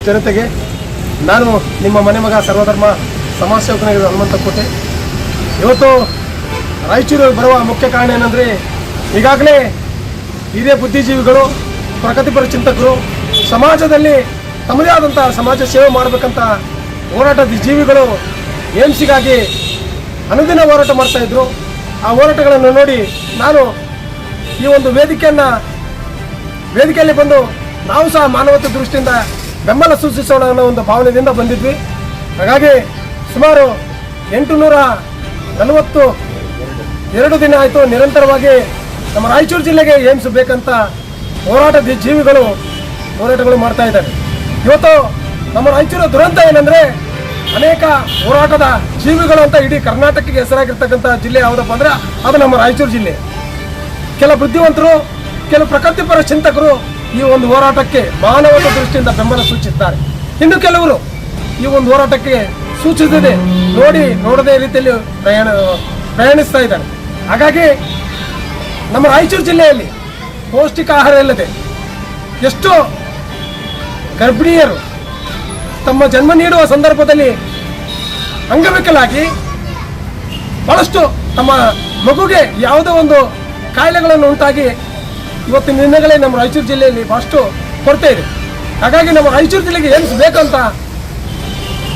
ಜನತೆಗೆ ನಾನು ನಿಮ್ಮ ಮನೆ ಮಗ ಸರ್ವಧರ್ಮ ಸಮಾಜ ಸೇವಕನಾಗಿರುವ ಹನುಮಂತ ಕೋಟೆ. ಇವತ್ತು ರಾಯಚೂರಿಗೆ ಬರುವ ಮುಖ್ಯ ಕಾರಣ ಏನಂದರೆ, ಈಗಾಗಲೇ ಹಿರಿಯ ಬುದ್ಧಿಜೀವಿಗಳು, ಪ್ರಗತಿಪರ ಚಿಂತಕರು ಸಮಾಜದಲ್ಲಿ ತಮ್ಮದೇ ಆದಂಥ ಸಮಾಜ ಸೇವೆ ಮಾಡಬೇಕಂತ ಹೋರಾಟದ ಜೀವಿಗಳು ಏಮ್ಸಿಗಾಗಿ ಅನುದಿನ ಹೋರಾಟ ಮಾಡ್ತಾಯಿದ್ರು. ಆ ಹೋರಾಟಗಳನ್ನು ನೋಡಿ ನಾನು ಈ ಒಂದು ವೇದಿಕೆಯಲ್ಲಿ ಬಂದು ನಾವು ಸಹ ಮಾನವತೆ ದೃಷ್ಟಿಯಿಂದ ಬೆಂಬಲ ಸೂಚಿಸೋಣ ಅನ್ನೋ ಒಂದು ಭಾವನೆಯಿಂದ ಬಂದಿದ್ವಿ. ಹಾಗಾಗಿ ಸುಮಾರು 842 ದಿನ ಆಯಿತು ನಿರಂತರವಾಗಿ ನಮ್ಮ ರಾಯಚೂರು ಜಿಲ್ಲೆಗೆ ಏಮ್ಸ್ ಬೇಕಂತ ಹೋರಾಟದ ಜೀವಿಗಳು ಹೋರಾಟಗಳು ಮಾಡ್ತಾ ಇದ್ದಾರೆ. ಇವತ್ತು ನಮ್ಮ ರಾಯಚೂರು ದುರಂತ ಏನಂದರೆ, ಅನೇಕ ಹೋರಾಟದ ಜೀವಿಗಳು ಅಂತ ಇಡೀ ಕರ್ನಾಟಕಕ್ಕೆ ಹೆಸರಾಗಿರ್ತಕ್ಕಂಥ ಜಿಲ್ಲೆ ಯಾವುದಪ್ಪ ಅಂದರೆ ಅದು ನಮ್ಮ ರಾಯಚೂರು ಜಿಲ್ಲೆ. ಕೆಲ ಬುದ್ಧಿವಂತರು, ಕೆಲವು ಪ್ರಗತಿಪರ ಚಿಂತಕರು ಈ ಒಂದು ಹೋರಾಟಕ್ಕೆ ಮಾನವತೆ ದೃಷ್ಟಿಯಿಂದ ಬೆಂಬಲ ಸೂಚಿಸಿದ್ದಾರೆ. ಇನ್ನು ಕೆಲವರು ಈ ಒಂದು ಹೋರಾಟಕ್ಕೆ ಸೂಚಿಸದೆ ನೋಡದೇ ರೀತಿಯಲ್ಲಿ ಪ್ರಯಾಣಿಸ್ತಾ ಇದ್ದಾರೆ. ಹಾಗಾಗಿ ನಮ್ಮ ರಾಯಚೂರು ಜಿಲ್ಲೆಯಲ್ಲಿ ಪೌಷ್ಟಿಕ ಆಹಾರ ಇಲ್ಲದೆ ಎಷ್ಟೋ ಗರ್ಭಿಣಿಯರು ತಮ್ಮ ಜನ್ಮ ನೀಡುವ ಸಂದರ್ಭದಲ್ಲಿ ಅಂಗವಿಕಲಾಗಿ ಬಹಳಷ್ಟು ತಮ್ಮ ಮಗುಗೆ ಯಾವುದೋ ಒಂದು ಕಾಯಿಲೆಗಳನ್ನು ಉಂಟಾಗಿ ಇವತ್ತಿನ ದಿನಗಳೇ ನಮ್ಮ ರಾಯಚೂರು ಜಿಲ್ಲೆಯಲ್ಲಿ ಬಹಳಷ್ಟು ಕೊರತೆ ಇದೆ. ಹಾಗಾಗಿ ನಮ್ಮ ರಾಯಚೂರು ಜಿಲ್ಲೆಗೆ ಏಮ್ಸ್ ಬೇಕಂತ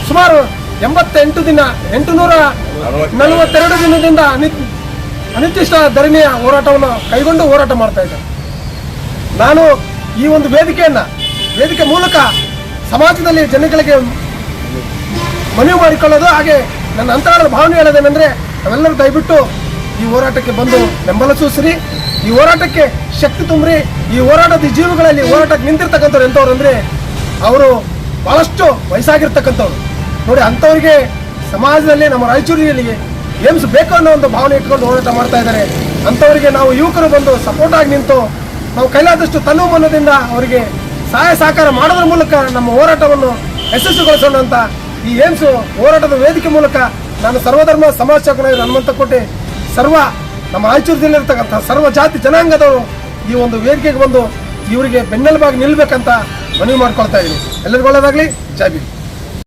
ಸುಮಾರು 842 ದಿನದಿಂದ ಅನಿರ್ದಿಷ್ಟ ಧರಣಿಯ ಹೋರಾಟವನ್ನು ಕೈಗೊಂಡು ಹೋರಾಟ ಮಾಡ್ತಾ ಇದ್ದಾರೆ. ನಾನು ಈ ಒಂದು ವೇದಿಕೆ ಮೂಲಕ ಸಮಾಜದಲ್ಲಿ ಜನಗಳಿಗೆ ಮನವಿ ಮಾಡಿಕೊಳ್ಳೋದು, ಹಾಗೆ ನನ್ನ ಅಂತರಾಳದ ಭಾವನೆ ಹೇಳೋದೇನೆಂದರೆ, ನಾವೆಲ್ಲರೂ ದಯವಿಟ್ಟು ಈ ಹೋರಾಟಕ್ಕೆ ಬಂದು ಬೆಂಬಲ ಸೂಚಿಸ್ರಿ, ಈ ಹೋರಾಟಕ್ಕೆ ಶಕ್ತಿ ತುಂಬ್ರಿ. ಈ ಹೋರಾಟದ ಜೀವಿಗಳಲ್ಲಿ ಹೋರಾಟಕ್ಕೆ ನಿಂತಿರ್ತಕ್ಕಂಥವ್ರು ಎಂಥವ್ರು ಅಂದರೆ, ಅವರು ಭಾಳಷ್ಟು ವಯಸ್ಸಾಗಿರ್ತಕ್ಕಂಥವ್ರು ನೋಡಿ. ಅಂಥವ್ರಿಗೆ ಸಮಾಜದಲ್ಲಿ ನಮ್ಮ ರಾಯಚೂರಿನಲ್ಲಿ ಏಮ್ಸ್ ಬೇಕು ಅನ್ನೋ ಒಂದು ಭಾವನೆ ಇಟ್ಕೊಂಡು ಹೋರಾಟ ಮಾಡ್ತಾ ಇದ್ದಾರೆ. ಅಂಥವರಿಗೆ ನಾವು ಯುವಕರು ಬಂದು ಸಪೋರ್ಟ್ ಆಗಿ ನಿಂತು ನಾವು ಕೈಲಾದಷ್ಟು ತನು ಮನದಿಂದ ಅವರಿಗೆ ಸಹಾಯ ಸಹಕಾರ ಮಾಡೋದ್ರ ಮೂಲಕ ನಮ್ಮ ಹೋರಾಟವನ್ನು ಯಶಸ್ವಿಗೊಳಿಸೋಣ ಅಂತ ಈ ಏಮ್ಸ್ ಹೋರಾಟದ ವೇದಿಕೆ ಮೂಲಕ ನಾನು ಸರ್ವಧರ್ಮ ಸಮಾಜ ಸೇವಕನಾಗಿ ಹನುಮಂತ ಕೋಟೆ ನಮ್ಮ ರಾಯಚೂರು ಜಿಲ್ಲೆ ಇರ್ತಕ್ಕಂಥ ಸರ್ವ ಜಾತಿ ಜನಾಂಗದವರು ಈ ಒಂದು ವೇದಿಕೆಗೆ ಬಂದು ಇವರಿಗೆ ಬೆನ್ನೆಲುಬಾಗಿ ನಿಲ್ಲಬೇಕಂತ ಮನವಿ ಮಾಡ್ಕೊಳ್ತಾ ಇದ್ದೀನಿ. ಎಲ್ಲರಿಗೂ ಒಳ್ಳೆಯದಾಗಲಿ. ಜೈ ಭೀಮ್.